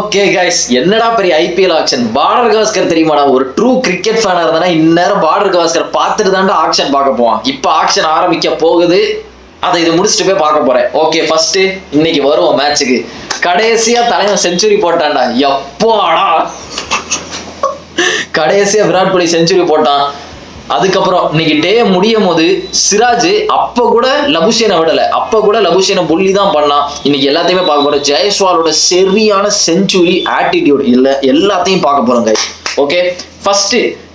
Okay guys, என்னடா பெரிய IPL action. Border Gavaskar தெரியுமாடா? ஒரு ட்ரூ கிரிக்கெட் ஃபேனா இருந்தா இந்நேரம் பார்டர் கவாஸ்கர் பார்த்துட்டு தாண்டா ஆக்ஷன் பார்க்க போவான். இப்போ ஆக்ஷன் ஆரம்பிக்க போகுது. அதை இது முடிச்சுட்டு போய் பார்க்க போறேன். ஓகே, ஃபர்ஸ்ட் இன்னைக்கு வருவோம் மேட்சுக்கு. கடைசியா தலைவன் செஞ்சுரி போட்டான்டா. எப்பாடா கடைசியா விராட் கோலி செஞ்சுரி போட்டான். அதுக்கப்புறம் இன்னைக்கு டே முடியும் போது சிராஜ் அப்ப கூட லபுஷேனை விடல, அப்ப கூட லபுஷேனை புள்ளி தான் பண்ணான். இன்னைக்கு எல்லாத்தையுமே பார்க்க போறோம். ஜெயஸ்வாலோட சரியான செஞ்சுரி, ஆட்டிடியூட் இல்ல எல்லாத்தையும் பார்க்க போறோம் guys. ஓகே, ஃபர்ஸ்ட்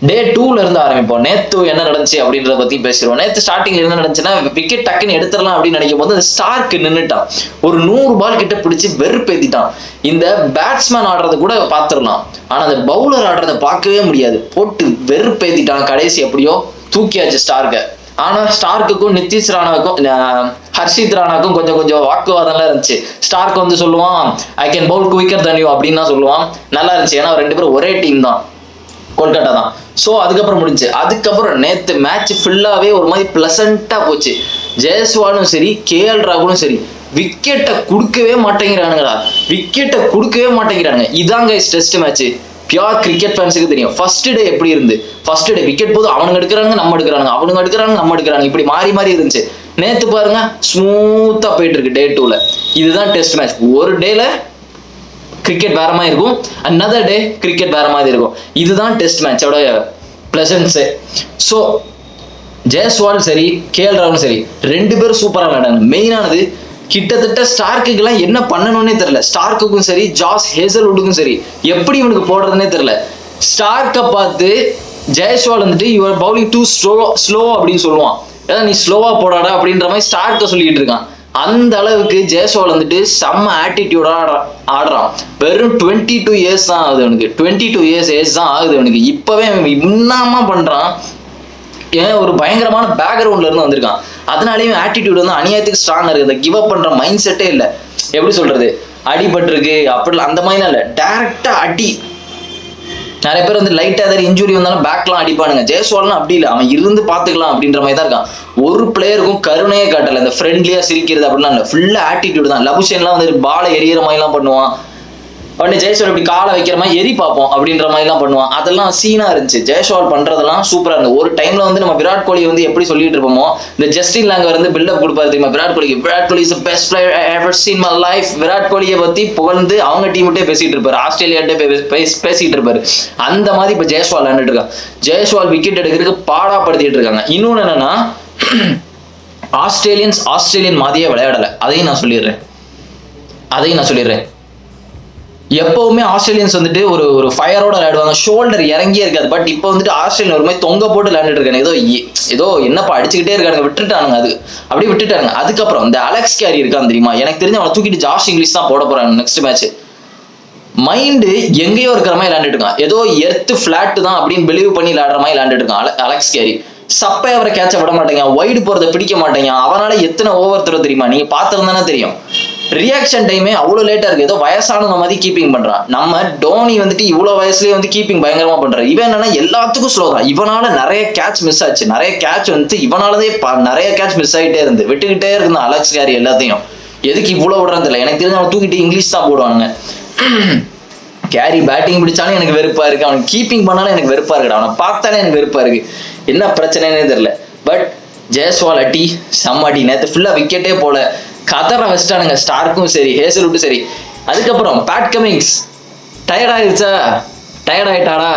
டே 2ல இருந்து ஆரம்பிப்போம். நேத்து என்ன நடந்துச்சு அப்படின்றத பத்தி பேசுறோம். நேத்து ஸ்டார்டிங்ல என்ன நடந்துச்சுன்னா, விக்கெட் டக்குன்னு எடுத்துடலாம் அப்படின்னு நினைக்கும் போது ஸ்டார்க் நின்னுட்டான். ஒரு 100 பால் கிட்ட பிடிச்சு வெறுப்பேத்திட்டான். இந்த பேட்ஸ்மேன் ஆடுறது கூட பாத்துடலாம், ஆனா அந்த பவுலர் ஆடுறத பார்க்கவே முடியாது. போட்டு வெறுப்பேத்திட்டான். கடைசி எப்படியோ தூக்கியாச்சு ஸ்டார்க்க. ஆனா ஸ்டார்க்குக்கும் நிதிஷ் ராணாவுக்கும் ஹர்ஷித் ராணாக்கும் கொஞ்சம் வாக்குவாதம்லாம் இருந்துச்சு. ஸ்டார்க் வந்து சொல்லுவான், I can bowl quicker than you அப்படின்னு தான் சொல்லுவான். நல்லா இருந்துச்சு, ஏன்னா 2 பேரும் ஒரே டீம் தான், கொல்கட்டா தான். ஸோ அதுக்கப்புறம் முடிஞ்சு. அதுக்கப்புறம் நேற்று மேட்ச் ஃபுல்லாகவே ஒரு மாதிரி பிளசண்டா போச்சு. ஜெயஸ்வாலும் சரி, கேஎல் ராகுலும் சரி, விக்கெட்டை கொடுக்கவே மாட்டேங்கிறானுங்களா, விக்கெட்டை கொடுக்கவே மாட்டேங்கிறானுங்க. இதாங்க டெஸ்ட் மேட்ச். பியூர் கிரிக்கெட் ஃபேன்ஸுக்கு தெரியும் ஃபர்ஸ்ட் டே எப்படி இருந்து. ஃபர்ஸ்ட் டே விக்கெட் போது அவனுங்க எடுக்கிறாங்க, நம்ம எடுக்கிறாங்க, அவனுங்க எடுக்கிறாங்க, நம்ம எடுக்கிறாங்க, இப்படி மாறி மாறி இருந்துச்சு. நேற்று பாருங்க ஸ்மூத்தா போயிட்டு இருக்கு டே 2ல. இதுதான் டெஸ்ட் மேட்ச். ஒரு டேல கிரிக்கெட் வேற மாதிரி இருக்கும், another டே கிரிக்கெட் வேற மாதிரி இருக்கும். இதுதான் டெஸ்ட் மேட்சோட பிளசன்ஸ். ஸோ ஜெயஸ்வால் சரி, கேஎல் ராகுலும் சரி, 2 பேரும் சூப்பராக விளையாடாங்க. மெயினானது கிட்டத்தட்ட ஸ்டார்க்குக்கெல்லாம் என்ன பண்ணணும்னே தெரியல. ஸ்டார்க்குக்கும் சரி, ஜாஸ் ஹேசல்வுட்டுக்கும் சரி, எப்படி இவனுக்கு போடுறதுனே தெரியல. ஸ்டார்க்கை பார்த்து ஜெயஸ்வால் வந்துட்டு யுவர் பவுலிங் டூ ஸ்லோ அப்படின்னு சொல்லுவான். ஏதாவது நீ ஸ்லோவா போடாடா அப்படின்ற மாதிரி ஸ்டார்க்கை சொல்லிட்டு இருக்கான். அந்த அளவுக்கு ஜெயஸ்வால் வந்துட்டு செம்ம ஆட்டிடியூடா ஆடுறான். வெறும் 22 இயர்ஸ் தான் ஆகுது அவனுக்கு. 22 இயர்ஸ் தான் ஆகுது அவனுக்கு. இப்பவே இன்னமா பண்றான். ஏன் ஒரு பயங்கரமான பேக்ரவுண்ட்ல இருந்து வந்திருக்கான். அதனாலேயும் ஆட்டிடியூட் வந்து அநியாயத்துக்கு ஸ்ட்ராங்கா இருக்கு. அந்த கிவ் அப் பண்ற மைண்ட் செட்டே இல்லை. எப்படி சொல்றது, அடிபட்டிருக்கு அப்படிலாம் அந்த மாதிரிலாம் இல்லை, டைரக்டா அடி. நிறைய பேர் வந்து லைட்டா ஏதாவது இன்ஜுரி வந்தாலும் பேக்லாம் அடிப்பானுங்க. ஜெயஸ்வால்னா அப்படி இல்லை, அவன் இருந்து பாத்துக்கலாம் அப்படின்ற மாதிரி தான் இருக்கான். ஒரு பிளேயருக்கும் கருணையே காட்டல. இந்த ஃப்ரெண்ட்லியா சிரிக்கிறது அப்படிலாம் இல்லை, ஃபுல்லா ஆட்டிடியூட் தான். லபுஷேன்லாம் வந்து பாலை எரியற மாதிரிலாம் பண்ணுவான். உடனே ஜெயஸ்வால் இப்படி காலை வைக்கிற மாதிரி எரி பார்ப்போம் அப்படின்ற மாதிரிலாம் பண்ணுவான். அதெல்லாம் சீனா இருந்துச்சு. ஜெயஸ்வால் பண்றதெல்லாம் சூப்பரா இருந்தது. ஒரு டைம்ல வந்து நம்ம விராட் கோலி வந்து எப்படி சொல்லிட்டு இருப்போமோ, இந்த ஜஸ்டின் லாங்கர் வந்து பில்டப் கொடுப்பாரு தெரியுமா விராட் கோலிக்கு. Virat Kohli is the best player I ever seen my life. Virat கோலியை பத்தி புகழ்ந்து அவங்க டீம்கிட்டே பேசிட்டு இருப்பாரு, ஆஸ்திரேலியாட்டே பேசிட்டு இருப்பாரு. அந்த மாதிரி இப்ப ஜெயஸ்வால் விளையாண்டுட்டு இருக்கான். ஜெயஸ்வால் விக்கெட் எடுக்கிறதுக்கு பாடாப்படுத்திட்டு இருக்காங்க. இன்னொன்னு என்னன்னா, ஆஸ்திரேலியன் மாதிரியே விளையாடல. அதையும் நான் சொல்லிடுறேன். எப்பவுமே ஆஸ்திரேலியன்ஸ் வந்துட்டு ஒரு ஃபயரோட விளையாடுவாங்க, ஷோல்டர் இறங்கியே இருக்காது. பட் இப்போ வந்துட்டு ஆஸ்திரேலியன் ஒரு மாதிரி தொங்க போட்டு விளையாண்டுட்டு இருக்காங்க. ஏதோ என்னப்பா அடிச்சுக்கிட்டே இருக்காங்க, விட்டுட்டானுங்க. அது அப்படியே விட்டுட்டாங்க. அதுக்கப்புறம் இந்த அலெக்ஸ் கேரி இருக்கான் தெரியுமா, எனக்கு தெரிஞ்சு அவனை தூக்கிட்டு ஜாஷ் இங்கிலீஷ் தான் போட போறாங்க நெக்ஸ்ட் மேட்ச். மைண்டு எங்கேயோ இருக்கிற மாதிரி விளையாண்டுட்டு இருக்கான். ஏதோ எர்த்து ஃபிளாட் தான் அப்படின்னு பிலீவ் பண்ணி விளையாடுற மாதிரி விளையாண்டுட்டு இருக்கான் அலெக்ஸ் கேரி. சப்பை அவரை கேட்ச விட மாட்டேங்க, வைடு போறதை பிடிக்க மாட்டேங்க. அவனால எத்தனை ஓவர் தர தெரியுமா, நீங்க பார்த்துருந்தானே தெரியும். ரியாக்ஷன் டைமே அவ்வளோ லேட்டா இருக்கு. ஏதோ வயசானவங்க மாதிரி கீப்பிங் பண்றான். நம்ம டோனி வந்துட்டு இவ்வளவு வயசுலயே வந்து கீப்பிங் பயங்கரமா பண்றான். இவன் என்னன்னா எல்லாத்துக்கும் ஸ்லோ தான். இவனால நிறைய கேட்ச் மிஸ் ஆச்சு. நிறைய கேட்ச் வந்து இவனாலதே நிறைய கேட்ச் மிஸ் ஆகிட்டே இருந்து விட்டுக்கிட்டே இருந்தான் அலெக்ஸ் கேரி. எல்லாத்தையும் எதுக்கு இவ்வளவு விடுறது இல்லை, எனக்கு தெரிஞ்சு அவன் தூக்கிட்டு இங்கிலீஷ் தான் போடுவானுங்க. கேரி பேட்டிங் பிடிச்சாலும் எனக்கு வெறுப்பா இருக்கு, அவன் கீப்பிங் பண்ணாலும் எனக்கு வெறுப்பா இருக்குடா, அவனை பார்த்தாலே எனக்கு வெறுப்பா இருக்கு. என்ன பிரச்சனைன்னு தெரியல. பட் ஜெயஸ்வால் அடி செம்ம அடி. நேற்று ஃபுல்லா விக்கெட்டே போல கதற வச்சிட்டானுங்க, ஸ்டார்க்கும் சரி, ஹேசல்வுட்டும் சரி. அதுக்கப்புறம் பேட் கமிங்ஸ் டயர்ட் ஆயிட்டாடா.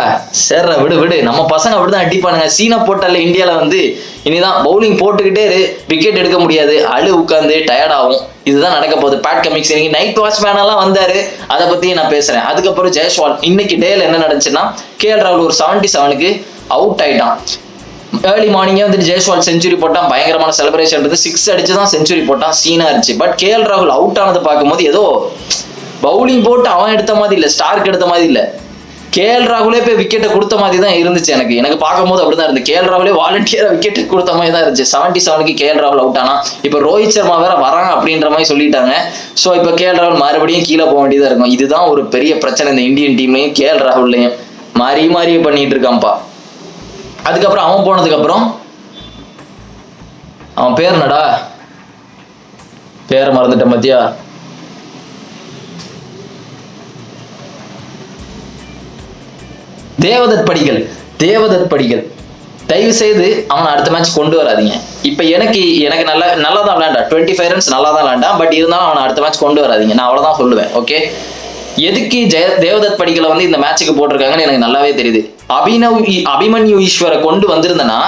சரி விடு, நம்ம பசங்க அப்படிதான் அடிப்பானுங்க. சீனா போட்டால இந்தியால வந்து இனிதான் பவுலிங் போட்டுக்கிட்டே விக்கெட் எடுக்க முடியாது, உட்காந்து டயர்ட் ஆகும். இதுதான் நடக்க போகுது. பேட் கமிங்ஸ் இன்னைக்கு நைட் வாட்ச்மேன் எல்லாம் வந்தாரு, அதை பத்தி நான் பேசுறேன். அதுக்கப்புறம் ஜெயஸ்வால் இன்னைக்கு டேல என்ன நடந்துச்சுன்னா, கேஎல் ராகுல் ஒரு 77க்கு அவுட் ஆயிட்டான். ஏர்லி மார்னிங்கே வந்துட்டு ஜெயஸ்வால் செஞ்சுரி போட்டான். பயங்கரமான செலிப்ரேஷன் இருந்து 6 அடிச்சு தான் செஞ்சுரி போட்டான். சீனா இருந்துச்சு. பட் கேஎல் ராகுல் அவுட் ஆனது பார்க்கும்போது ஏதோ பவுலிங் போட்டு அவன் எடுத்த மாதிரி இல்லை, ஸ்டார்க் எடுத்த மாதிரி இல்லை, கேஎல் ராகுலே போய் விக்கெட்டை கொடுத்த மாதிரி தான் இருந்துச்சு. எனக்கு பார்க்கும்போது அப்படிதான் இருந்து. கேஎல் ராகுலே வாலண்டியரா விக்கெட் கொடுத்த மாதிரி தான் இருந்துச்சு. 77க்கு கேஎல் ராகுல் அவுட் ஆனா. இப்போ ரோஹித் சர்மா வேற வரான் அப்படின்ற மாதிரி சொல்லிட்டாங்க. ஸோ இப்போ கேஎல் ராகுல் மறுபடியும் கீழே போக வேண்டியதா இருக்கும். இதுதான் ஒரு பெரிய பிரச்சனை இந்த இந்தியன் டீம்லையும் கேஎல் ராகுல்லையும். மாறி பண்ணிட்டு இருக்கான்ப்பா. அதுக்கப்புறம் அவன் போனதுக்கு அப்புறம் அவன் பேர் என்னடா, பேரை மறந்துட்டேன் மத்தியா. தேவதத் படிகள் தயவு செய்து அவனை அடுத்த மேட்ச் கொண்டு வராதீங்க. இப்ப எனக்கு நல்லா தான் விளையாண்டா, 25 ரன்ஸ் நல்லா தான் விளையாண்டா. பட் இருந்தாலும் அவனை அடுத்த மேட்ச் கொண்டு வராதீங்க, நான் அவ்வளவுதான் சொல்லுவேன். ஓகே, எதுக்கு தேவதத் படிகளை வந்து இந்த மேட்சுக்கு போட்டிருக்காங்கன்னு எனக்கு நல்லாவே தெரியுது. அபிமன்யு ஈஸ்வரை கொண்டு வந்திருந்தேன்னா,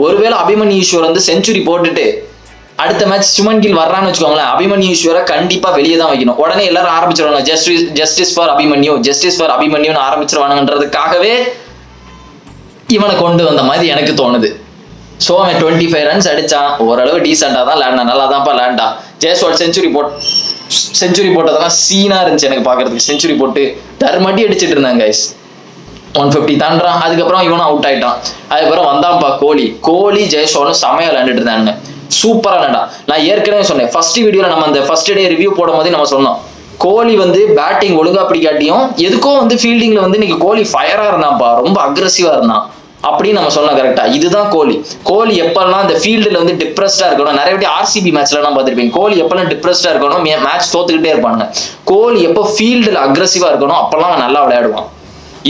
ஒருவேளை அபிமன்யு ஈஸ்வர் வந்து செஞ்சுரி போட்டுட்டு அடுத்த மேட்ச் சுமன் கில் வர்றான்னு வச்சுக்கோங்களேன், அபிமன்யு ஈஸ்வரை கண்டிப்பா வெளியே தான் வைக்கணும். உடனே எல்லாரும் ஆரம்பிச்சிருவாங்க ஜஸ்டிஸ் ஃபார் அபிமன்யுன்னு ஆரம்பிச்சிருவானுன்றதுக்காகவே இவனை கொண்டு வந்த மாதிரி எனக்கு தோணுது. ஸோ அவன் 25 ரன்ஸ் அடிச்சான், ஓரளவு டீசெண்டாக தான் லேண்டான், நல்லா தான்ப்பா லேண்டான். ஜெயஸ்வால் செஞ்சுரி போட்டதெல்லாம் சீனா இருந்துச்சு எனக்கு பார்க்கறதுக்கு. செஞ்சுரி போட்டு தர்மட்டி அடிச்சிட்டு இருந்தாங்க கைஸ். 150 தாண்டான். அதுக்கப்புறம் இவனும் அவுட் ஆயிட்டான். அதுக்கப்புறம் வந்தான்ப்பா கோலி ஜெயஸ்வாலும் செமையா விளையாண்டுட்டு இருந்தாங்க, சூப்பரா விளையாண்டா. நான் ஏற்கனவே சொன்னேன் ஃபர்ஸ்ட் வீடியோல, நம்ம அந்த ஃபர்ஸ்ட் டே ரிவ்யூ போடும் போதே நம்ம சொன்னோம், கோலி வந்து பேட்டிங் ஒழுங்கா பிடிக்காட்டியும் எதுக்கோ வந்து ஃபீல்டிங்ல வந்து இன்னைக்கு கோலி ஃபயரா இருந்தான்ப்பா, ரொம்ப அக்ரெசிவா இருந்தான் அப்படின்னு நம்ம சொன்னோம். கரெக்டா, இதுதான் கோலி எப்பெல்லாம் இந்த ஃபீல்டுல வந்து டிப்ரெஸ்டா இருக்கணும். நிறைய வாட்டி ஆர்சிபி மேட்ச்ல எல்லாம் பார்த்திருப்பீங்க, கோலி எப்பெல்லாம் டிப்ரெஸ்டா இருக்கணும், மேட்ச் தோத்துக்கிட்டே இருப்பாங்க. கோலி எப்போ ஃபீல்டுல அக்ரெசிவா இருக்கணும் அப்பெல்லாம் அவன் நல்லா விளையாடுவான்.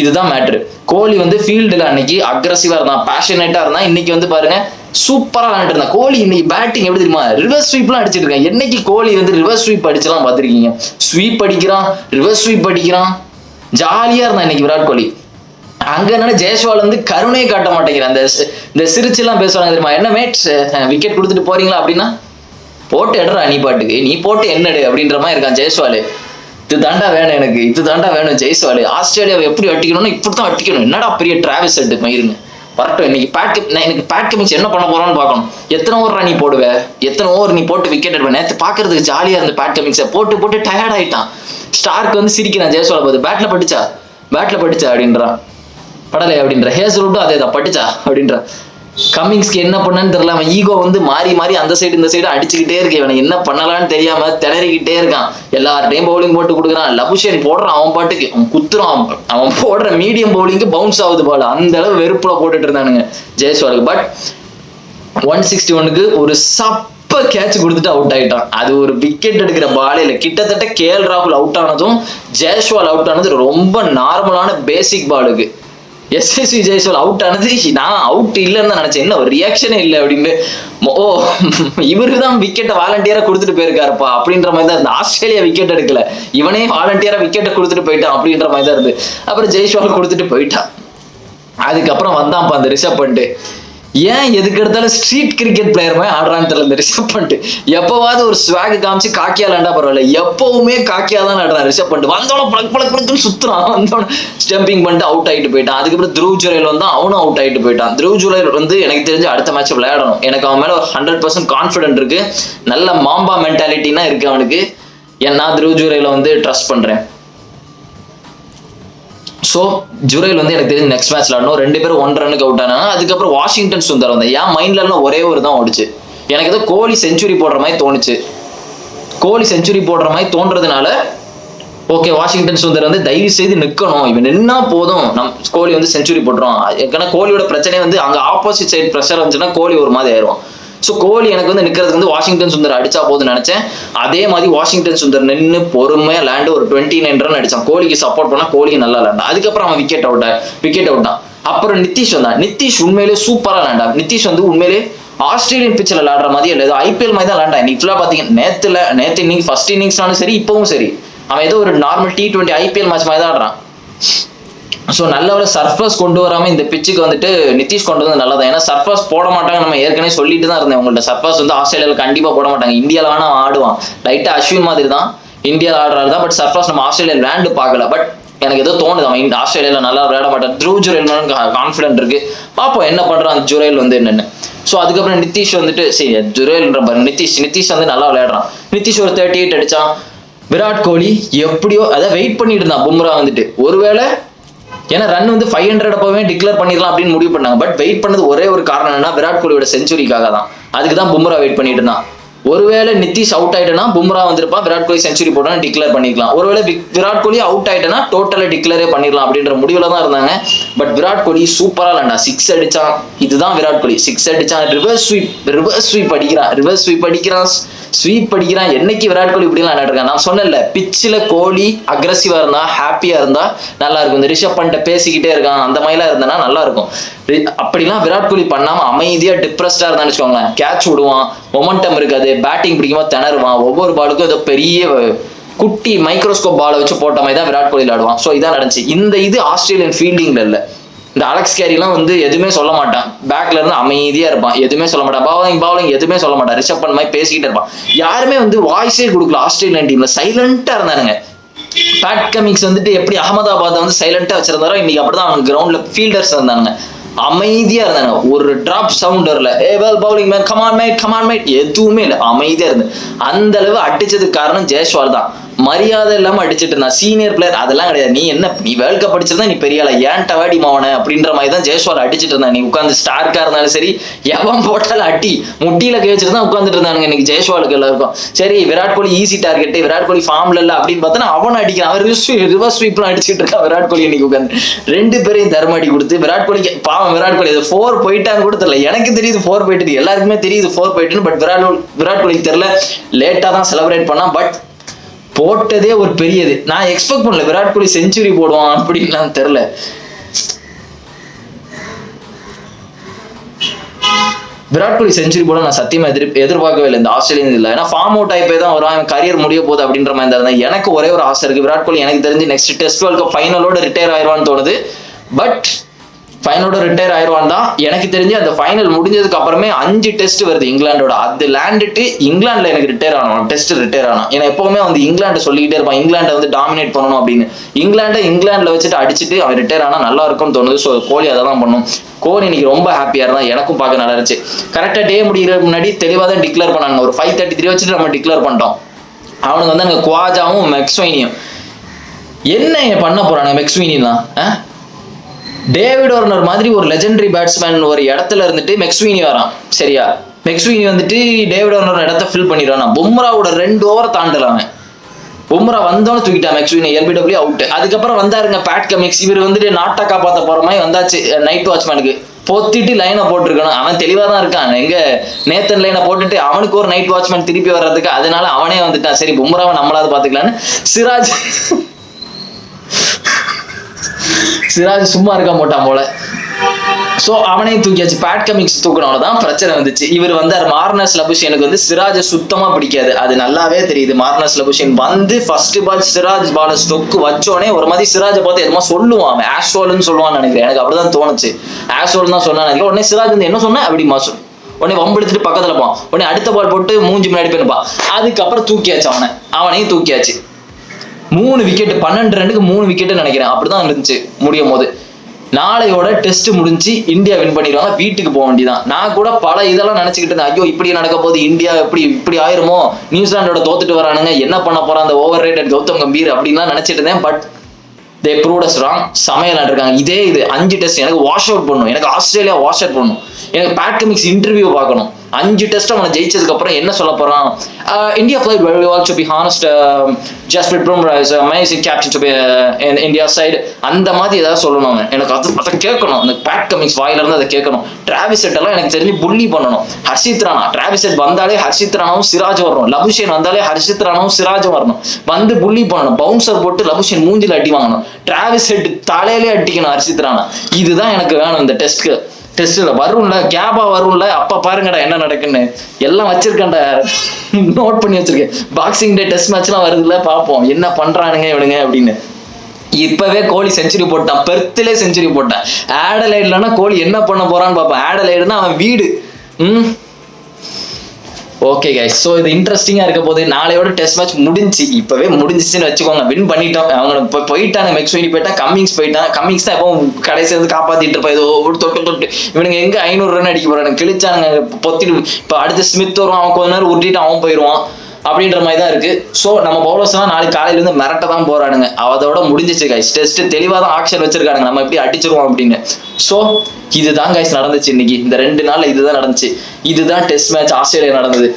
இதுதான் மேட்ரு. கோலி வந்து ஃபீல்டுல அன்னைக்கு அக்ரெசிவா இருந்தான், பேஷனேட்டா இருந்தான். இன்னைக்கு வந்து பாருங்க சூப்பரா விளையாண்டு இருந்தான். கோலி இன்னைக்கு பேட்டிங் எப்படி தெரியுமா, ரிவர்ஸ் ஸ்வீப்லாம் அடிச்சிட்டு இருக்கான். என்னைக்கு கோலி வந்து ரிவர்ஸ் ஸ்வீப் அடிச்சலாம் பார்த்திருக்கீங்க? ஸ்வீப் அடிக்கிறான், ரிவர்ஸ் ஸ்வீப் அடிக்கிறான், ஜாலியா இருந்தான் இன்னைக்கு விராட் கோலி. அங்க என்ன ஜெயஸ்வால் வந்து கருணையை காட்ட மாட்டேங்கிறான். இந்த சிரிச்சு எல்லாம் பேசுவாங்க தெரியுமா, என்ன மேட்ச் விக்கெட் கொடுத்துட்டு போறீங்களா அப்படின்னா, போட்டு எடுறா நீ பாட்டுக்கு, நீ போட்டு என்னடு அப்படின்ற மாதிரி இருக்கான் ஜெயஸ்வால். இது தாண்டா வேணும் எனக்கு, இது தாண்டா வேணும் ஜெயஸ்வால். ஆஸ்திரேலியாவை எப்படி அட்டிக்கணும்னா இப்படித்தான் அட்டிக்கணும். என்னடா பெரிய டிராவிஸ் செட் மயிருங்க வரட்டும். இன்னைக்கு எனக்கு பேட் கமிங்ஸ் என்ன பண்ண போறான்னு பார்க்கணும். எத்தனை ஓவர் நீ போடுவ, எத்தனை ஓவர் நீ போட்டு விக்கெட் எடுப்ப. நேற்று பாக்குறதுக்கு ஜாலியா இருந்த பேட் கமிங்ஸை போட்டு டயர்ட் ஆயிட்டான். ஸ்டார்க்கு வந்து சிரிக்கிறான் ஜெயஸ்வால் பார்த்து, பேட்ல பட்டுச்சா அப்படின்றான். படலை அப்படின்ற. ஹேசல்வுட்டும் அதே தான், பட்டுச்சா அப்படின்ற. கம்மிங்ஸ்க்கு என்ன பண்ணான்னு தெரியல, அவன் ஈகோ வந்து மாறி அந்த சைடு இந்த சைடு அடிச்சுக்கிட்டே இருக்கு. இவனை என்ன பண்ணலான்னு தெரியாம திணறிக்கிட்டே இருக்கான். எல்லார்டையும் பவுலிங் போட்டு கொடுக்குறான். லபுஷேன் போடுறான் அவன் பாட்டுக்கு, அவன் குத்துறான். அவன் போடுற மீடியம் பவுலிங்க்கு பவுன்ஸ் ஆகுது பால். அந்த அளவு வெறுப்புல போட்டுட்டு இருந்தானுங்க ஜெயஸ்வாலுக்கு. பட் 161க்கு ஒரு சப்ப கேட்ச் கொடுத்துட்டு அவுட் ஆயிட்டான். அது ஒரு விக்கெட் எடுக்கிற பாலே இல்லை. கிட்டத்தட்ட கேஎல் ராகுல் அவுட் ஆனதும் ஜெயஸ்வால் அவுட் ஆனது ரொம்ப நார்மலான பேசிக் பாலுக்கு. எஸ்எஸ்வி ஜெயஸ்வால் அவுட் ஆனது நான் அவுட் இல்லைன்னு தான் நினைச்சேன். என்ன ஒரு ரியாக்ஷனே இல்லை அப்படின்னு. ஓ இவருக்கு தான் விக்கெட்டை வாலண்டியரா கொடுத்துட்டு போயிருக்காருப்பா அப்படின்ற மாதிரி தான். இந்த ஆஸ்திரேலியா விக்கெட் எடுக்கல, இவனே வாலண்டியரா விக்கெட்டை கொடுத்துட்டு போயிட்டான் அப்படின்ற மாதிரி தான் இருந்து. அப்புறம் ஜெய்ஸ்வால் கொடுத்துட்டு போயிட்டான். அதுக்கப்புறம் வந்தான்ப்பா அந்த ரிஷப் பண்ட். ஏன் எதுக்கு எடுத்தாலும் ஸ்ட்ரீட் கிரிக்கெட் பிளேயர் மாதிரி ஆடுறான்னு தெரியல இந்த ரிஷப் பண்ட். எப்பவாவது ஒரு ஸ்வாக் காமிச்சு காக்கியா விளையாண்டா பரவாயில்ல, எப்பவுமே காக்கியா தான் ஆடுறான் ரிஷப் பண்ட். வந்தோம் பழக்குன்னு சுத்துறான், வந்தோம் ஸ்டம்பிங் பண்ணிட்டு அவுட் ஆகிட்டு போயிட்டான். அதுக்கப்புறம் த்ருவ் ஜுரேல் வந்து அவனும் அவுட் ஆகிட்டு போயிட்டான். த்ருவ் ஜுரேல் வந்து எனக்கு தெரிஞ்சு அடுத்த மேட்ச் விளையாடணும். எனக்கு அவன் மேல ஒரு 100% கான்ஃபிடென்ட் இருக்கு. நல்ல மாம்பா மென்டாலிட்டினா இருக்கு அவனுக்கு. நான் த்ருவ் ஜுரேல வந்து ட்ரஸ்ட் பண்றேன். ஸோ ஜுரேல் வந்து எனக்கு தெரிஞ்சு நெக்ஸ்ட் மேட்ச் விளாடணும். 2 பேரும் 1 ரன்னுக்கு அவுட் ஆனாங்க. அதுக்கப்புறம் வாஷிங்டன் சுந்தர் வந்தேன். என் மைண்ட்லாம் ஒரே ஒரு தான் ஓடிச்சு. எனக்கு ஏதோ கோலி செஞ்சுரி போடுற மாதிரி தோணுச்சு. கோலி செஞ்சுரி போடுற மாதிரி தோன்றதுனால ஓகே வாஷிங்டன் சுந்தர் வந்து தயவு செய்து நிற்கணும், இவன் நின்னா போதும் கோலி வந்து செஞ்சுரி போட்டுரும். ஏன்னா கோலியோட பிரச்சனை வந்து அங்கே ஆப்போசிட் சைட் ப்ரெஷர் வந்துச்சுன்னா கோலி ஒரு மாதிரி ஆயிரும். ஸோ கோலி எனக்கு வந்து நிற்கிறதுக்கு வந்து வாஷிங்டன் சுந்தர் அடிச்சா போதுன்னு நினைச்சேன். அதே மாதிரி வாஷிங்டன் சுந்தர் நின்று பொறுமையா லேண்டு ஒரு 29 ரன் அடிச்சான். கோலிக்கு சப்போர்ட் பண்ணா கோலிக்கு நல்லா லேண்டா. அதுக்கப்புறம் அவன் விக்கெட் அவுட்டான். அப்புறம் நிதிஷ் வந்தான். நிதிஷ் உண்மையிலே சூப்பரா லேண்டா. நிதிஷ் வந்து உண்மையிலே ஆஸ்திரேலியன் பிச்சில் விளையாடுற மாதிரி இல்லை, ஏதோ ஐபிஎல் மாதிரி தான் விளையாண்டா. இன்னைக்கு ஃபுல்லாக பார்த்தீங்கன்னா நேற்று இன்னிங்ஸ் ஃபர்ஸ்ட் இன்னிங்ஸ்னாலும் சரி இப்பவும் சரி அவன் ஏதோ ஒரு நார்மல் T20 ஐபிஎல் மேட்ச் மாதிரி தான் ஆடுறான். ஸோ நல்ல ஒரு சர்ஃபஸ் கொண்டு வராமல் இந்த பிச்சுக்கு வந்துட்டு நிதிஷ் கொண்டு வந்து நல்லதான். ஏன்னா சர்ஃபஸ் போட மாட்டாங்க, நம்ம ஏற்கனவே சொல்லிட்டு தான் இருந்தேன் உங்கள்கிட்ட. சர்ஃபஸ் வந்து ஆஸ்திரேலியாவில் கண்டிப்பாக போட மாட்டாங்க. இந்தியாவில் வேணா ஆடுவான், லைட்டாக அஸ்வின் மாதிரி தான் இந்தியாவில் ஆடுறாரு தான். பட் சர்ஃபஸ் நம்ம ஆஸ்திரேலியா விளையாண்டு பார்க்கல. பட் எனக்கு ஏதோ தோணுது அவன் ஆஸ்திரேலியாவில் நல்லா விளையாட மாட்டான். த்ருவ் ஜுரேல் கான்ஃபிடென்ட் இருக்கு, பார்ப்போம் என்ன பண்றான் ஜுரேல் வந்து என்னன்னு. ஸோ அதுக்கப்புறம் நிதிஷ் வந்துட்டு சரி ஜுரேல்ன்ற பாரு நிதிஷ் வந்து நல்லா விளையாடுறான். நிதிஷ் ஒரு 38 அடிச்சான். விராட் கோலி எப்படியோ அதை வெயிட் பண்ணிட்டு இருந்தான். பும்ரா வந்துட்டு ஒருவேளை ஏன்னா ரன் வந்து 500 அப்பவே டிக்ளேர் பண்ணிடலாம் அப்படின்னு முடிவு பண்ணாங்க. பட் வெயிட் பண்ணது ஒரே ஒரு காரணம் என்னன்னா விராட் கோலியோட செஞ்சுரிக்காக தான். அதுக்கு தான் பும்ரா வெயிட் பண்ணிட்டு இருந்தான். ஒருவேளை நிதிஷ் அவுட் ஆயிட்டனா பும்ரா வந்திருப்பான், விராட் கோலி செஞ்சுரி போட்டான்னு டிக்ளேர் பண்ணிக்கலாம். ஒருவேளை விராட் கோலி அவுட் ஆயிட்டனா டோட்டலா டிக்ளேரே பண்ணிடலாம் அப்படின்ற முடிவுல தான் இருந்தாங்க. பட் விராட் கோலி சூப்பரா விளையாண்டா. 6 அடிச்சான். இதுதான் விராட் கோலி. 6 அடிச்சான். ரிவர்ஸ் ஸ்வீப் அடிக்கிறான். ஸ்வீப் அடிக்கிறான். என்னைக்கு விராட் கோலி இப்படிலாம் விளையாடுறான். நான் சொன்னேன்ல, பிச்சில் கோலி அக்ரெசிவா இருந்தா, ஹாப்பியா இருந்தா நல்லா இருக்கும். இந்த ரிஷப் பண்ணிட்ட பேசிக்கிட்டே இருக்கான் அந்த மாதிரிலாம் இருந்தனா நல்லா இருக்கும். அப்படிலாம் விராட் கோலி பண்ணாம அமைதியா டிப்ரெஸ்டா இருந்தான்னு வச்சுக்கோங்களேன், கேட்ச் விடுவான், மொமெண்டம் இருக்காது, பேட்டிங் பிடிக்கும்போது திணறுவான், ஒவ்வொரு பாலுக்கும் ஏதோ பெரிய குட்டி மைக்ரோஸ்கோப் பாலை வச்சு போட்ட மாதிரி தான் விராட் கோலி விளையாடுவான். ஸோ இதான் நடந்துச்சு. இது ஆஸ்திரேலியன் ஃபீல்டிங்ல இல்லை. இந்த அலெக்ஸ் கேரிலாம் எதுவுமே சொல்ல மாட்டான், பேக்ல இருந்து அமைதியா இருப்பான், எதுவுமே சொல்ல மாட்டான், பவுலிங் எதுவுமே சொல்ல மாட்டான், ரிஷப் பண்ண மாதிரி பேசிக்கிட்டு இருப்பான். யாருமே வாய்ஸே கொடுக்கல ஆஸ்திரேலியன் டீம்ல, சைலண்டா இருந்தானுங்க. பேட் கமிங்ஸ் எப்படி அகமதாபாத் சைலண்டா வச்சிருந்தாரோ, இன்னைக்கு அப்படிதான் அவங்க கிரவுண்ட்ல ஃபீல்டர்ஸ் இருந்தாங்க, அமைதியா இருந்தாங்க. ஒரு டிராப் சவுண்ட் வரல, பவுலிங் மேன் கமான் மேட் எதுவுமே இல்லை, அமைதியா இருந்து. அந்த அளவு அடிச்சதுக்கு காரணம் ஜெய்ஸ்வால் தான். மரியாதை இல்லாம அடிச்சுட்டு இருந்தான். சீனியர் பிளேயர் அதெல்லாம் கிடையாது. நீ வேர்ல்ட் கப் அடிச்சிருந்தா நீ பெரிய ஆளா, ஏன்ட்ட வாடி மாவன அப்படின்ற மாதிரி தான் ஜெய்ஸ்வால் அடிச்சுட்டு இருந்தான். நீ உட்காந்து ஸ்டார்க்கா இருந்தாலும் சரி, எவன் போட்டாலும் அட்டி முட்டியில கை வச்சுட்டு தான் உட்காந்துட்டு இருந்தானுங்க இன்னைக்கு ஜெய்ஸ்வாலுக்கு எல்லாருக்கும். சரி விராட் கோலி ஈஸி டார்கெட், விராட் கோலி ஃபார்ம்ல இல்ல அப்படின்னு பார்த்தா அவன் அடிக்கிறான். அவன் ரிவர்ஸ் ஸ்வீப்லாம் அடிச்சுட்டு இருக்கான் விராட் கோலி இன்னைக்கு உட்காந்து. ரெண்டு பேரையும் தர்ம அடி கொடுத்து விராட் கோலிக்கு பாவம். விராட் கோலி 4 போயிட்டான்னு கூட தெரியல, எனக்கு தெரியுது 4 போயிட்டு, எல்லாருக்குமே தெரியுது 4 போயிட்டுன்னு. பட் விராட் கோலிக்கு தெரியல, லேட்டா தான் செலிப்ரேட் பண்ணா. பட் போட்டதே ஒரு பெரியது. நான் எக்ஸ்பெக்ட் பண்ணல விராட் கோலி செஞ்சுரி போடுவான் அப்படின்லாம் தெரியல. விராட் கோலி செஞ்சுரி போட நான் சத்தியமா எதிர்பார்க்கவே இல்லை இந்த ஆஸ்திரேலியன் இல்லை. ஏன்னா ஃபார்ம் அவுட் ஆகி தான் வரும், கரியர் முடிய போகுது அப்படின்ற மாதிரி இருந்தா. எனக்கு ஒரே ஒரு ஆசை இருக்கு, விராட் கோலி எனக்கு தெரிஞ்சு நெக்ஸ்ட் டெஸ்ட் வேர்ல்ட் கப் ஃபைனலோட ரிட்டையர் ஆயிடுவான்னு தோணுது. பட் ஃபைனலோட ரிட்டையர் ஆயிடுவான் தான் எனக்கு தெரிஞ்சு. அந்த ஃபைனல் முடிஞ்சதுக்கு அப்புறமே 5 டெஸ்ட் வருது இங்கிலாண்டோட, அது லேண்டுட்டு இங்கிலாந்துல எனக்கு ரிட்டையர் ஆனோம், டெஸ்ட் ரிட்டையர் ஆனான். ஏன்னா எப்பவுமே இங்கிலாண்டை சொல்லிக்கிட்டே இருப்பான், இங்கிலாண்டை டாமினேட் பண்ணணும் அப்படின்னு. இங்கிலாந்துல வச்சுட்டு அடிச்சுட்டு அவன் ரிட்டையர் ஆனா நல்லா இருக்கும்னு தோணுது. ஸோ கோலி அதை தான் பண்ணும். கோலி இன்னைக்கு ரொம்ப ஹாப்பியா இருந்தா, எனக்கும் பார்க்க நல்லா இருந்துச்சு. கரெக்டா டே முடிகிற முன்னாடி தெளிவாக தான் டிக்ளேர் பண்ணாங்க. ஒரு 5:33 வச்சுட்டு நம்ம டிக்ளேர் பண்ணிட்டோம். அவனுக்கு அங்கே குவாஜாவும் மெக்ஸ்வைனியும் என்ன பண்ண போறாங்க. மெக்ஸ்வீனிலாம் டேவிட் வார்னர் மாதிரி ஒரு லெஜெண்டரி பேட்ஸ்மேன் ஒரு இடத்துல இருந்துட்டு மெக்ஸ்வீனி வரான். சரியா, மெக்ஸ்வீனி டேவிட் வார்னர் இடத்த ஃபில் பண்ணிடுவான். பும்ராவோட 2 ஓவர் தாண்டலாமே. பும்ரா வந்தோன்னு தூக்கிட்டான் மெக்ஸ்வீனி, LBW அவுட். அதுக்கப்புறம் வந்தாருங்க பேட் கமிங்ஸ். இவர் நாட்டை காப்பாற்ற போற மாதிரி வந்தாச்சு. நைட் வாட்ச்மேனுக்கு பொத்திட்டு லைனை போட்டிருக்கணும். அவன் தெளிவா தான் இருக்கான். எங்க நேத்தன் லைனை போட்டுட்டு அவனுக்கு ஒரு நைட் வாட்ச்மேன் திருப்பி வர்றதுக்கு, அதனால அவனே வந்துட்டான். சரி பும்ராவை நம்மளாவது பாத்துக்கலான்னு சிராஜ் சும்மா இருக்க மாட்டான் போல. சோ அவனையும் தூக்கியாச்சு. பேட் கமிங்ஸ் தூக்கினவனதான் பிரச்சனை வந்துச்சு. இவர் மார்னஸ் லபுஷனுக்கு சிராஜை சுத்தமா பிடிக்காது, அது நல்லாவே தெரியுது. Marnus Labuschagne first ball Siraj பால ஸ்டொக்கு வச்சோடனே ஒரு மாதிரி சிராஜை பார்த்து எதுமா சொல்லுவான், ஆஷோல்னு சொல்லுவான்னு நினைக்கிறேன். எனக்கு அப்படிதான் தோணுச்சு, ஆஷோல் தான் சொன்னான்னு நினைக்கிறேன். உடனே சிராஜ் என்ன சொன்ன அப்படி மாசம் உடனே வம்பெடுத்துட்டு பக்கத்துல போவான். உடனே அடுத்த பால் போட்டு மூஞ்சி முன்னாடி போயிருப்பான். அதுக்கப்புறம் தூக்கியாச்சு அவனையும் தூக்கியாச்சு. 3 விக்கெட் 12 ரன்னுக்கு 3 விக்கெட் நினைக்கிறேன். அப்படிதான் இருந்துச்சு முடியும் போது. நாளையோட டெஸ்ட் முடிஞ்சு இந்தியா வின் பண்ணிடுவாங்க, வீட்டுக்கு போக வேண்டியதான். நான் கூட பல இதெல்லாம் நினைச்சுக்கிட்டு இருந்தேன், ஐயோ இப்படி நடக்க போகுது, இந்தியா இப்படி ஆயிருமோ, நியூசிலாண்டோட தோத்துட்டு வரானுங்க, என்ன பண்ண போறான் அந்த ஓவர் ரேட்டட் கௌதம் கம்பீர் அப்படின்லாம் நினைச்சிட்டு இருந்தேன். But they proved us wrong. சமையல் இருக்காங்க. இதே 5 டெஸ்ட் எனக்கு வாஷ் அவுட் பண்ணணும், எனக்கு ஆஸ்திரேலியா வாஷ் அவுட் பண்ணணும், எனக்கு பேட் கமிங்ஸ் இன்டர்வியூ பார்க்கணும். 5 டெஸ்ட் அவனை ஜெயிச்சதுக்கு அப்புறம் என்ன சொல்ல போறான், India played very well to be honest, Jasprit Bumrah is an amazing captain to be in India side, அந்த மாதிரி ஏதாவது சொல்லணும். எனக்கு அதை கேட்கணும், எனக்கு பேட் கமிங்ஸ் வாயில இருந்து அதை கேட்கணும். டிராவிஸ் ஹெட் எல்லாம் எனக்கு தெரிஞ்சு புள்ளி பண்ணணும். ஹர்ஷித் ராணா, டிராவிஸ் ஹெட் வந்தாலே ஹர்ஷித் ராணாவும் சிராஜ் வரணும், லபுஷேன் வந்தாலே ஹர்ஷித் ராணாவும் சிராஜும் வரணும், புள்ளி பண்ணணும், பவுன்சர் போட்டு லபுஷேன் மூஞ்சில அடி வாங்கணும், டிராவிஸ் ஹெட் தலையிலே அடிக்கணும் ஹர்ஷித் ராணா. இதுதான் எனக்கு வேணும் இந்த டெஸ்ட்ல. வரும்ல கேபா வரும்ல, அப்ப பாருங்கடா என்ன நடக்குன்னு எல்லாம் வச்சிருக்கேன்டா, நோட் பண்ணி வச்சிருக்கேன். பாக்ஸிங் டே டெஸ்ட் மேட்ச்லாம் வருதுல்ல, பார்ப்போம் என்ன பண்றானுங்க இவனுங்க அப்படின்னு. இப்பவே கோலி செஞ்சுரி போட்டான், பெர்த்லே செஞ்சுரி போட்டான். ஆடலைட்லன்னா கோலி என்ன பண்ண போறான்னு பார்ப்போம். ஆடலைடுனா அவன் வீடு. ஓகே கைஸ், ஸோ இது இன்ட்ரெஸ்டிங்காக இருக்க போது. நாளையோட டெஸ்ட் மேட்ச் முடிஞ்சு, இப்போவே முடிஞ்சிச்சுன்னு வச்சுக்கோங்க, வின் பண்ணிட்டோம். அவங்க இப்போ போயிட்டாங்க, மெக்ஸ்வீனி போயிட்டா, கம்மிங்ஸ் போயிட்டான். கம்மிங்ஸ் தான் இப்போ கடைசி வந்து காப்பாற்றிட்டு இருப்பா. ஏதோ தொட்டு இவனுங்க எங்கே 500 ரன் அடிக்க போறானுங்க, கிழிச்சானுங்க பொத்திட்டு. இப்போ அடுத்து ஸ்மித் வரும், அவன் கொஞ்ச நேரம் உருட்டிட்டு அவன் போயிடுவான் அப்படின்ற மாதிரி தான் இருக்கு. ஸோ நம்ம பவுலர்ஸ்லாம் நாளைக்கு காலையிலேருந்து மிரட்ட தான் போறானுங்க. அதோட முடிஞ்சிச்சு கைஸ். டெஸ்ட் தெளிவாக தான் ஆக்ஷன் வச்சிருக்கானுங்க, நம்ம எப்படி அடிச்சிருவோம் அப்படின்னு. ஸோ இதுதான் கைஸ் நடந்துச்சு இன்னைக்கு. இந்த 2 நாள்ல இதுதான் நடந்துச்சு. இதுதான் டெஸ்ட் மேட்ச் ஆஸ்திரேலியா நடந்தது.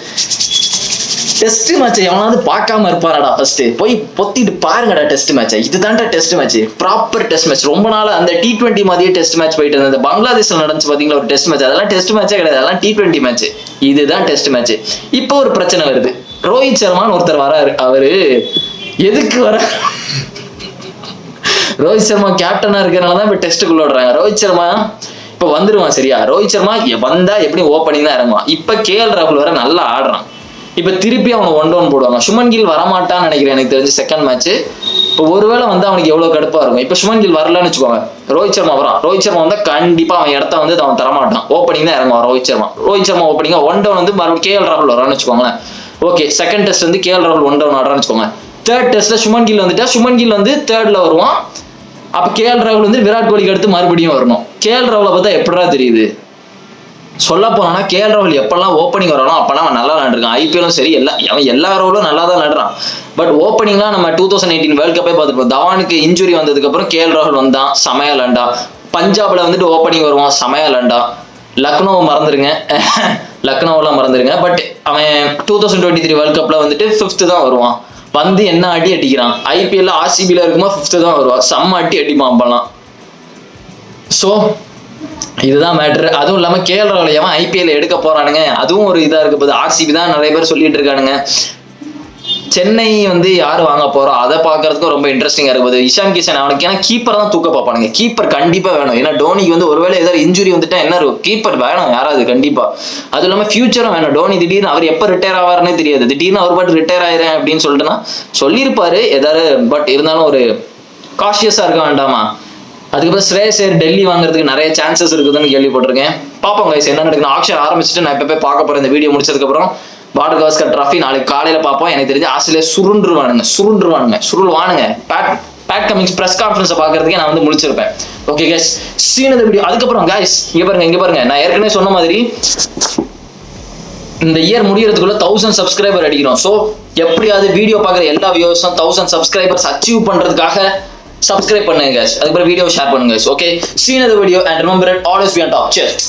டெஸ்ட் மேட்சை எவனாவது பார்க்காம இருப்பாரடா? ஃபர்ஸ்ட் போய் பொத்திட்டு பாருங்கடா டெஸ்ட் மேட்சை. இதுதான்டா test match, proper test match. ரொம்ப நாள் அந்த T20 மாதிரியே டெஸ்ட் மேட்ச் போயிட்டு இருந்தது. பங்களாதேஷ்ல நடந்துச்சு பாத்தீங்களா ஒரு டெஸ்ட் மேட்ச், அதெல்லாம் டெஸ்ட் மேட்சே கிடையாது, அதெல்லாம் T20 மேட்ச். இதுதான் டெஸ்ட் மேட்ச். இப்போ ஒரு பிரச்சனை வருது. ரோஹித் சர்மான்னு ஒருத்தர் வராரு. அவரு எதுக்கு வர? ரோஹித் சர்மா கேப்டனா இருக்கிறனாலதான் இப்ப டெஸ்ட்டுக்குள்ள விடுறாங்க. ரோஹித் சர்மா இப்ப வந்துருவான் சரியா? ரோஹித் சர்மா வந்தா எப்படி ஓப்பனிங் தான் இறங்குவான். இப்ப KL ராகுல் வர நல்லா ஆடுறான். இப்ப திருப்பி அவனை 1-1 போடுவாங்க. சுமன் கில் வரமாட்டான்னு நினைக்கிறேன் எனக்கு தெரிஞ்சு செகண்ட் மேட்ச். இப்போ ஒருவேளை வந்து அவனுக்கு எவ்வளவு கடுப்பா இருக்கும். இப்ப சுமன் கில் வரலன்னு வச்சுக்கோங்க, ரோஹித் சர்மா வரான். ரோஹித் சர்மா வந்தா கண்டிப்பா அவன் இடத்த வந்து அவன் தரமாட்டான். ஓப்பனிங் தான் இறங்குவான் ரோஹித் சர்மா ஓப்பனிங்கா 1-1 வந்து மறுபடியும் KL ராகுல் வரான்னு வச்சுக்கோங்களேன். ஓகே, செகண்ட் டெஸ்ட் வந்து KL ராகுல் 1-1 ஆடுறான்னு வச்சுக்கோங்க. தேர்ட் டெஸ்ட்ல சுமன் கில் வந்துட்டா சுமன் கில் வந்து தேர்ட்ல வருவான். அப்ப KL ராகுல் வந்து விராட் கோலிக்கு அடுத்து மறுபடியும் வரணும். KL ராகுலை பார்த்தா எப்படா தெரியுது? சொல்ல போனா KL ராகுல் எப்பெல்லாம் ஓப்பனிங் வரானோ அப்பெல்லாம் அவன் நல்லா விளாண்டுருக்கான். ஐபிஎல்லும் சரி, அவன் எல்லா ரோலும் நல்லா தான் விளாடுறான். பட் ஓப்பனிங்லாம் நம்ம 2018 வேர்ல்ட் கப்பே பார்த்துருப்போம். தவானுக்கு இன்ஜுரி வந்ததுக்கு அப்புறம் KL ராகுல் வந்தான், செமையா விளாண்டா. பஞ்சாப்ல வந்துட்டு ஓப்பனிங் வருவான், செமையா விளாண்டா. லக்னோவை மறந்துருங்க, லக்னோவெல்லாம் மறந்துருங்க. பட் அவன் 2023 வேர்ல்ட் கப்ல வந்துட்டு 5th தான் வருவான். வந்து என்ன அடி அடிக்கிறான். ஐபிஎல்ல RCBல இருக்கும்போது 5th தான் வருவான். செம்ம அடிப்பான் அப்பெல்லாம். ஸோ இதுதான் மேட்ரு. அதுவும் இல்லாம KL ராகுல் எவன் IPL எடுக்க போறானுங்க, அதுவும் ஒரு இதா இருக்க போகுது. RCB தான் நிறைய பேர் சொல்லிட்டு இருக்கானுங்க. சென்னை வந்து யாரு வாங்க போறோம் அதை பாக்குறதுக்கும் ரொம்ப இன்ட்ரெஸ்டிங்கா இருக்குது. இஷான் கிஷன் அவனுக்கு ஏன்னா கீப்பர் தான் தூக்க பார்ப்பானுங்க. கீப்பர் கண்டிப்பா வேணும். ஏன்னா டோனிக்கு வந்து ஒருவேளை ஏதாவது இன்ஜுரி வந்துட்டா என்ன கீப்பர் வேணும் யாராவது கண்டிப்பா. அதுவும் இல்லாம ஃபியூச்சரும் வேணும். டோனி திடீர்னு அவர் எப்ப ரிட்டையர் ஆவாருன்னே தெரியாது. திடீர்னு அவர் பாட்டு ரிட்டையர் ஆயிரேன் அப்படின்னு சொல்லிட்டுனா சொல்லியிருப்பாரு ஏதாவது. பட் இருந்தாலும் ஒரு காஷியஸா இருக்க வேண்டாமா? அதுக்கப்புறம் ஸ்ரேயஸ் ஐயர் டெல்லி வாங்குறதுக்கு நிறைய சான்சஸ் இருக்குதுன்னு கேள்விப்பட்டிருக்கேன். பாப்போம் கைஸ் என்ன நடக்குது. ஆக்ஷன் ஆரம்பிச்சுட்டு நான் இப்ப போய் பார்க்க போறேன். இந்த வீடியோ முடிச்சதுக்கு அப்புறம் பார்டர் கவாஸ்கர் டிராஃபி நாளைக்கு காலையில பார்ப்போம். எனக்கு தெரிஞ்சு ஆஸ்திரேலியா சுருண்டுருவானுங்க. பேட் கமிங்ஸ் பிரஸ் கான்ஃபரன்ஸை பார்க்கறதுக்கே நான் வந்து முடிச்சிருப்பேன். ஓகே கைஸ், சீனது வீடியோ. அதுக்கப்புறம் கைஸ் இங்க பாருங்க நான் ஏற்கனவே சொன்ன மாதிரி இந்த இயர் முடியறதுக்குள்ள 1000 சப்ஸ்கிரைபர் அடிக்கிறோம். ஸோ எப்படியாவது வீடியோ பார்க்குற எல்லா வியூவர்ஸும் 1000 சப்ஸ்கிரைபர்ஸ் அச்சீவ் பண்றதுக்காக சப்ஸ்கிரைப் பண்ணுங்க guys. அதுக்கப்புறம் வீடியோ ஷேர் பண்ணுங்க guys. Okay, see you in the video and remember it, always be on top. Cheers.